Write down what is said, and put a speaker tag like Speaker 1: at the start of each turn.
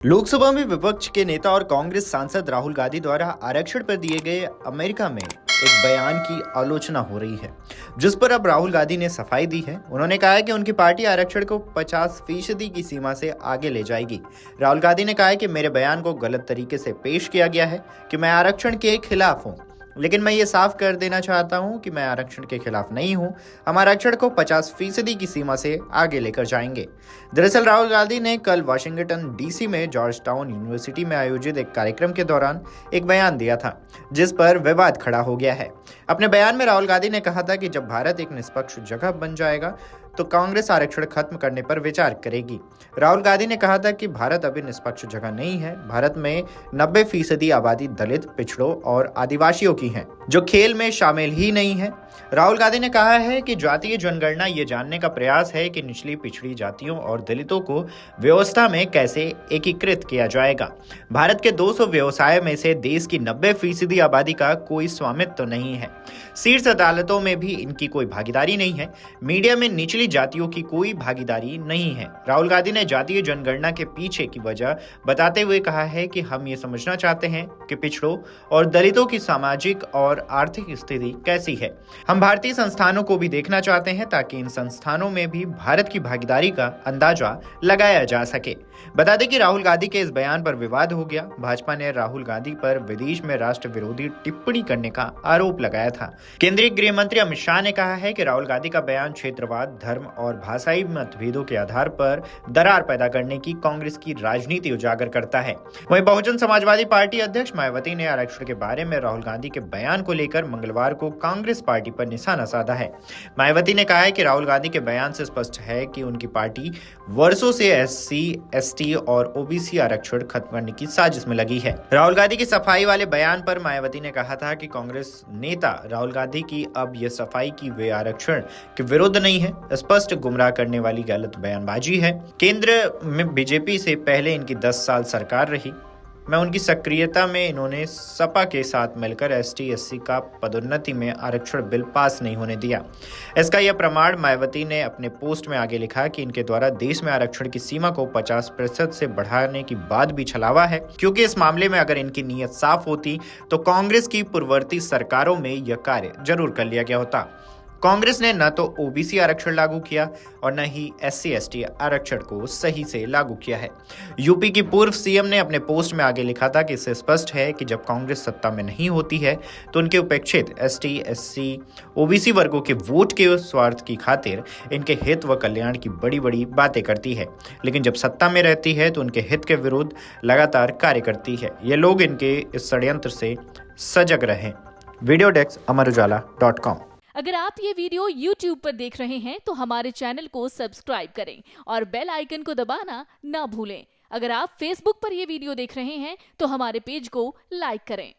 Speaker 1: लोकसभा में विपक्ष के नेता और कांग्रेस सांसद राहुल गांधी द्वारा आरक्षण पर दिए गए अमेरिका में एक बयान की आलोचना हो रही है, जिस पर अब राहुल गांधी ने सफाई दी है। उन्होंने कहा है कि उनकी पार्टी आरक्षण को 50% की सीमा से आगे ले जाएगी। राहुल गांधी ने कहा है कि मेरे बयान को गलत तरीके से पेश किया गया है कि मैं आरक्षण के खिलाफ हूं, लेकिन मैं ये साफ कर देना चाहता हूं कि मैं आरक्षण के खिलाफ नहीं हूं। हम आरक्षण को 50% की सीमा से आगे लेकर जाएंगे। दरअसल राहुल गांधी ने कल वाशिंगटन डीसी में जॉर्ज टाउन यूनिवर्सिटी में आयोजित एक कार्यक्रम के दौरान एक बयान दिया था, जिस पर विवाद खड़ा हो गया है। अपने बयान में राहुल गांधी ने कहा था कि जब भारत एक निष्पक्ष जगह बन जाएगा तो कांग्रेस आरक्षण खत्म करने पर विचार करेगी। राहुल गांधी ने कहा था कि भारत अभी निष्पक्ष जगह नहीं है। भारत में 90% आबादी दलित, पिछड़ों और आदिवासियों की है, जो खेल में शामिल ही नहीं है। राहुल गांधी ने कहा है कि जातीय जनगणना ये जानने का प्रयास है कि निचली पिछड़ी जातियों और दलितों को व्यवस्था में कैसे एकीकृत किया जाएगा। भारत के 200 व्यवसाय में से देश की 90% आबादी का कोई स्वामित्व तो नहीं है। शीर्ष अदालतों में भी इनकी कोई भागीदारी नहीं है। मीडिया में निचली जातियों की कोई भागीदारी नहीं है। राहुल गांधी ने जातीय जनगणना के पीछे की वजह बताते हुए कहा है कि हम ये समझना चाहते हैं कि पिछड़ों और दलितों की सामाजिक और आर्थिक स्थिति कैसी है। हम भारतीय संस्थानों को भी देखना चाहते हैं ताकि इन संस्थानों में भी भारत की भागीदारी का अंदाजा लगाया जा सके। बता दें कि राहुल गांधी के इस बयान पर विवाद हो गया। भाजपा ने राहुल गांधी पर विदेश में राष्ट्र विरोधी टिप्पणी करने का आरोप लगाया था। केंद्रीय गृह मंत्री अमित शाह ने कहा है कि राहुल गांधी का बयान क्षेत्रवाद, धर्म और भाषाई मतभेदों के आधार पर दरार पैदा करने की कांग्रेस की राजनीति उजागर करता है। वहीं बहुजन समाजवादी पार्टी अध्यक्ष मायावती ने आरक्षण के बारे में राहुल गांधी के बयान को लेकर मंगलवार को कांग्रेस पार्टी पर निशाना साधा है। मायावती ने कहा है कि राहुल गांधी के बयान से स्पष्ट है कि उनकी पार्टी वर्षों से एससी, एसटी और ओबीसी आरक्षण खत्म करने की साजिश में लगी है। राहुल गांधी की सफाई वाले बयान पर मायावती ने कहा था कि कांग्रेस नेता राहुल गांधी की अब यह सफाई की वे आरक्षण के विरुद्ध नहीं है, स्पष्ट गुमराह करने वाली गलत बयानबाजी है। केंद्र में बीजेपी से पहले इनकी 10 साल सरकार रही। मैं उनकी सक्रियता में इन्होंने सपा के साथ मिलकर एसटी, एससी का पदोन्नति में आरक्षण बिल पास नहीं होने दिया। इसका यह प्रमाण मायावती ने अपने पोस्ट में आगे लिखा कि इनके द्वारा देश में आरक्षण की सीमा को 50% से बढ़ाने की बात भी छलावा है, क्योंकि इस मामले में अगर इनकी नीयत साफ होती तो कांग्रेस की पूर्ववर्ती सरकारों में यह कार्य जरूर कर लिया गया होता। कांग्रेस ने न तो ओबीसी आरक्षण लागू किया और न ही एससी, एसटी आरक्षण को सही से लागू किया है। यूपी की पूर्व सीएम ने अपने पोस्ट में आगे लिखा था कि इससे स्पष्ट है कि जब कांग्रेस सत्ता में नहीं होती है तो उनके उपेक्षित एसटी, एससी, ओबीसी वर्गों के वोट के स्वार्थ की खातिर इनके हित व कल्याण की बड़ी बड़ी बातें करती है, लेकिन जब सत्ता में रहती है तो उनके हित के विरुद्ध लगातार कार्य करती है। ये लोग इनके इस षड्यंत्र से सजग रहें। वीडियो डेस्क अमरुजाला.com।
Speaker 2: अगर आप ये वीडियो YouTube पर देख रहे हैं तो हमारे चैनल को सब्सक्राइब करें और बेल आइकन को दबाना ना भूलें। अगर आप Facebook पर ये वीडियो देख रहे हैं तो हमारे पेज को लाइक करें।